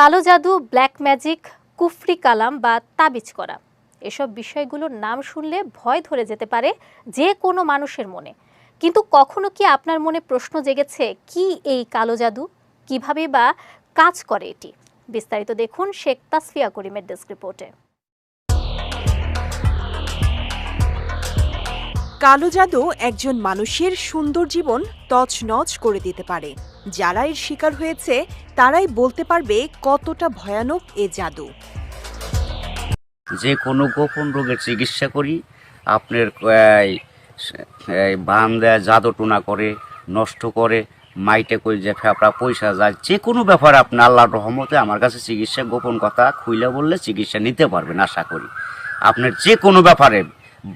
কালো জাদু, black magic, কুফরি কালাম বা তাবিজ করা, এসব বিষয়গুলোর নাম শুনলে ভয় ধরে যেতে পারে যে কোনো মানুষের মনে। কিন্তু কখনো কি আপনার মনে প্রশ্ন জেগেছে, কি এই কালো জাদু, কিভাবে বা কাজ করে এটি? বিস্তারিত দেখুন শেখ তাসফিয়া করিমের ডেস্ক রিপোর্টে। কালো জাদু একজন মানুষের সুন্দর জীবন তছনছ করে দিতে পারে। যারা এর শিকার হয়েছে তারাই বলতে পারবে কতটা ভয়ানক এ জাদু। যে কোনো গোপন রোগের চিকিৎসা করি, আপনার বান দেয়, জাদু টোনা করে, নষ্ট করে, মাইটে করে যে ফেপড়া পয়সা যায়, যে কোনো ব্যাপারে আপনি আল্লাহর রহমতে আমার কাছে চিকিৎসা গোপন কথা খুইলে বললে চিকিৎসা নিতে পারবেন। আশা করি আপনার যে কোনো ব্যাপারে,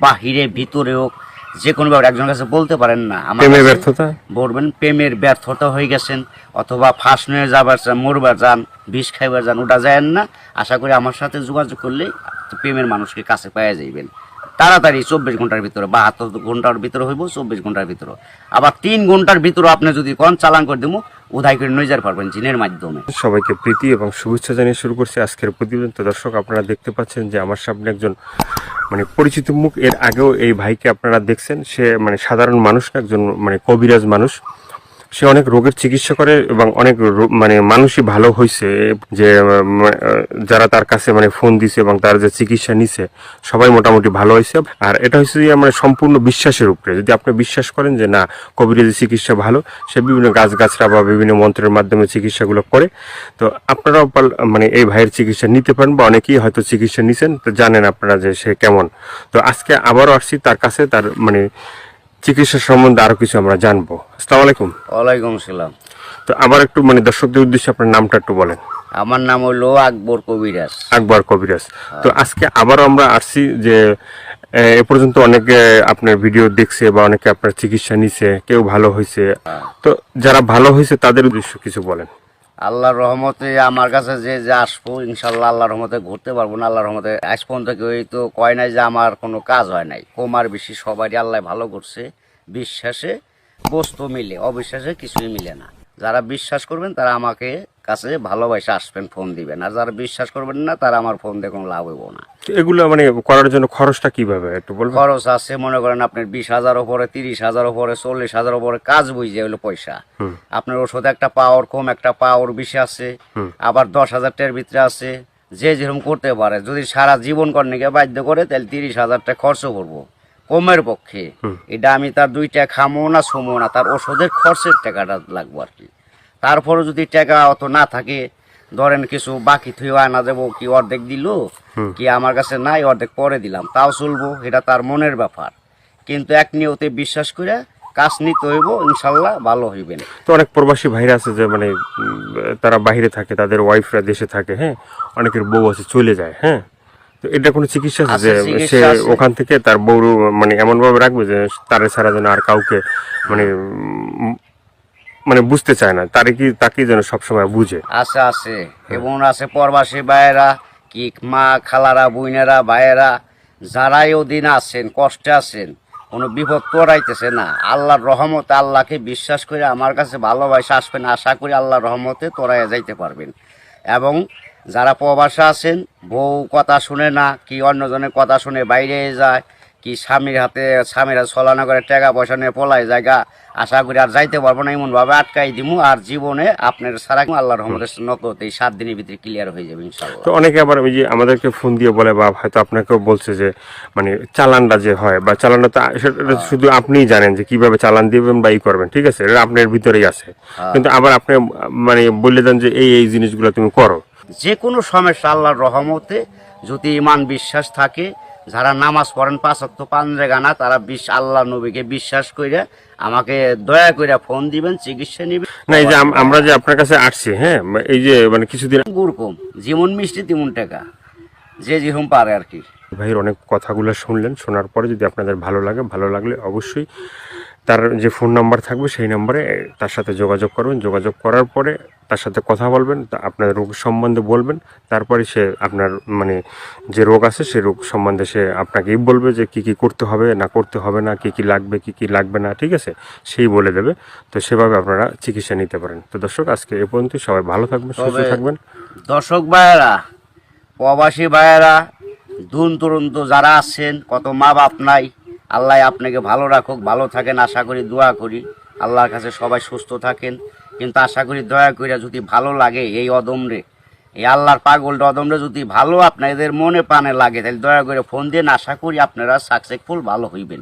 বাহিরে ভিতরে হোক, যে কোনো ব্যাপারে একজনের কাছে বলতে পারেন না আমার ব্যর্থতা বলবেন, প্রেমের ব্যর্থতা হয়ে গেছেন, অথবা ফাঁস নিয়ে যাবার চান, মরবার যান, বিষ খাইবার যান, ওটা যায়েন না। আশা করি আমার সাথে যোগাযোগ করলে প্রেমের মানুষকে কাছে পাওয়া যাইবেন তাড়াতাড়ি। 24 ঘন্টার ভিতরে, 72 ঘন্টার ভিতরে হইব, 24 ঘন্টার ভিতরে। আবার 3 ঘন্টার ভিতরে আপনি যদি কোন চালান করে দেবো, উধাই করে নিয়ে যেতে পারবেন জিনের মাধ্যমে। সবাইকে প্রীতি এবং শুভেচ্ছা জানিয়ে শুরু করছি আজকের প্রতিবেদন। তো দর্শক, আপনারা দেখতে পাচ্ছেন যে আমার সামনে একজন পরিচিত মুখ। এর আগেও এই ভাইকে আপনারা দেখছেন। সে সাধারণ মানুষ না, একজন কবিরাজ মানুষ। সে অনেক রোগের চিকিৎসা করে এবং অনেক মানুষই ভালো হয়েছে, যে যারা তার কাছে ফোন দিছে এবং তার যে চিকিৎসা নিছে সবাই মোটামুটি ভালো হয়েছে। আর এটা হচ্ছে যে সম্পূর্ণ বিশ্বাসের উপরে। যদি আপনি বিশ্বাস করেন যে না, কবিরাজি চিকিৎসা ভালো, সে বিভিন্ন গাছগাছরা বা বিভিন্ন মন্ত্রের মাধ্যমে চিকিৎসাগুলো করে। তো আপনারাও এই ভাইয়ের চিকিৎসা নিতে পারেন, বা অনেকেই হয়তো চিকিৎসা নিছেন, তো জানেন আপনারা যে সে কেমন। তো আজকে আবারও আসছি তার কাছে, তার চিকিৎসা সম্বন্ধে আরো কিছু আমরা জানবো। আসসালামু আলাইকুম। ওয়ালাইকুম আসসালাম। তো আবার একটু দর্শকদের উদ্দেশ্যে আপনার নামটা একটু বলেন। আমার নাম হলো আকবর কবিরাজ। আকবর কবিরাজ। তো আজকে আবারও আমরা আসছি যে এ পর্যন্ত অনেকে আপনার ভিডিও দেখছে বা অনেকে আপনার চিকিৎসা নিছে, কেউ ভালো হয়েছে। তো যারা ভালো হয়েছে তাদের উদ্দেশ্য কিছু বলেন। আল্লাহর রহমতে আমার কাছে যে আসবো, ইনশাল্লাহ আল্লাহর রহমতে ঘুরতে পারবো না। আল্লাহর রহমতে আজ পর্যন্ত কেউ তো কয় নাই যে আমার কোনো কাজ হয় নাই। কমার বেশি সবারই আল্লাহ ভালো করছে। বিশ্বাসে বস্তু মিলে, অবিশ্বাসে কিছুই মিলে না। যারা বিশ্বাস করবেন তারা আমাকে কাছে ভালোবাসে আসবেন, ফোন দিবেন। আর যারা বিশ্বাস করবেন না তারা আমার ফোন দিয়ে কোনো লাভ হইব না। এগুলো করার জন্য খরচটা কিভাবে একটু বলবেন? খরচ আছে, মনে করেন আপনার 20,000 উপরে, 30,000 উপরে, 40,000 উপরে কাজ বুঝে হলো পয়সা। আপনার ওষুধ একটা পাওয়ার কম, একটা পাওয়ার বেশি আছে, আবার 10,000 টাকার ভিতরে আছে। যে যেরকম করতে পারে। যদি সারা জীবন কর্ণিকে বাধ্য করে তাহলে 30,000 টাকা খরচ করবো কমের পক্ষে। এটা আমি তার 2 টাকা খামো না, শুমো না, তার ওষুধের খরচের টাকাটা লাগবো আর কি। তারপরে যদি টাকা অত না থাকে, ধরেন কিছু বাকি থুয়ে আনা যাবো, কি অর্ধেক দিল, কি আমার কাছে নাই, অর্ধেক পরে দিলাম, তাও চলবো। এটা তার মনের ব্যাপার। কিন্তু এক নিয়তে বিশ্বাস করে কাজ নিতে হইব, ইনশাল্লাহ ভালো হইবেন। তো অনেক প্রবাসী ভাইরা আছে যে তারা বাইরে থাকে, তাদের ওয়াইফরা দেশে থাকে, হ্যাঁ, অনেকের বউ আছে চলে যায়, হ্যাঁ। তো এটা কোনো চিকিৎসা আছে যে সে ওখান থেকে তার বউ এমন ভাবে রাখবে যে তারে ছাড়া যেন আর কাউকে বুঝতে চায় না, তাকে যেন সবসময় বুঝে? আছে আছে, এবং আছে প্রবাসী ভাইয়েরা, কি মা খালারা, বোনেরা, ভাইয়েরা, যারাই ওদিন আছেন, কষ্টে আছেন, কোনো বিপদ তোরাইতেছে না, আল্লাহর রহমতে আল্লাহকে বিশ্বাস করে আমার কাছে ভালোবাসে আসবেন। আশা করি আল্লাহর রহমতে তোরাইয়া যাইতে পারবেন। এবং যারা প্রবাসে আছেন, বউ কথা শুনে না, কি অন্যজনের কথা শুনে বাইরে যায়, কি স্বামীরা ছলনা করে টাকা পয়সা নিয়ে পলায় জায়গা, আশা করি আর যাইতে পারবো না, এমনভাবে আটকাই দিমু। আর জীবনে আপনার সারা আল্লাহর রহমতের নকলতে এই 7 দিনের ভিতরে ক্লিয়ার হয়ে যাবে ইনশাআল্লাহ। তো অনেকে আবার ওই যে আমাদেরকে ফোন দিয়ে বলে, বা হয়তো আপনাকেও বলছে যে চালানটা যে হয়, বা চালানটা তো সেটা শুধু আপনিই জানেন যে কিভাবে চালান দিবেন বা ই করবেন, ঠিক আছে, এটা আপনার ভিতরেই আছে। কিন্তু আবার আপনি বলে দেন যে এই জিনিসগুলো তুমি করো। যে কোনো সমস্যা আল্লাহর রহমতে যদি ইমান বিশ্বাস থাকে, যারা নামাজ পড়েন 5 ওয়াক্ত 5 জায়গা, তারা আল্লাহ নবীকে বিশ্বাস করে আমাকে দয়া করে ফোন দিবেন, চিকিৎসা নিবেন। না, এই যে আমরা যে আপনার কাছে আসছি, হ্যাঁ, এই যে কিছুদিন গুরকম যেমন মিষ্টি তেমন টাকা, যে যেরকম পারে আর কি। ভাইয়ের অনেক কথাগুলো শুনলেন। শোনার পরে যদি আপনাদের ভালো লাগলে অবশ্যই তার যে ফোন নাম্বার থাকবে সেই নাম্বারে তার সাথে যোগাযোগ করবেন। যোগাযোগ করার পরে তার সাথে কথা বলবেন, আপনার রোগ সম্বন্ধে বলবেন। তারপরে সে আপনার যে রোগ আছে সেই রোগ সম্বন্ধে সে আপনাকেই বলবে যে কি কি করতে হবে না করতে হবে না, কি কি লাগবে কি কি লাগবে না, ঠিক আছে, সেই বলে দেবে। তো সেভাবে আপনারা চিকিৎসা নিতে পারেন। তো দর্শক, আজকে এ পর্যন্ত। সবাই ভালো থাকবেন, সুস্থ থাকবেন। দর্শক ভাইয়েরা, প্রবাসী ভাইয়েরা, দূর দূরান্ত যারা আছেন, কত মা বাপ নাই, আল্লাহ আপনাকে ভালো রাখুক, ভালো থাকেন আশা করি, দোয়া করি আল্লাহর কাছে সবাই সুস্থ থাকেন। কিন্তু আশা করি দয়া করে যদি ভালো লাগে এই অদমরে, এই আল্লাহর পাগলটা অদমরে যদি ভালো আপনাদের মনে প্রাণে লাগে, তাহলে দয়া করে ফোন দিয়ে আশা করি আপনারা সাকসেসফুল ভালো হইবেন।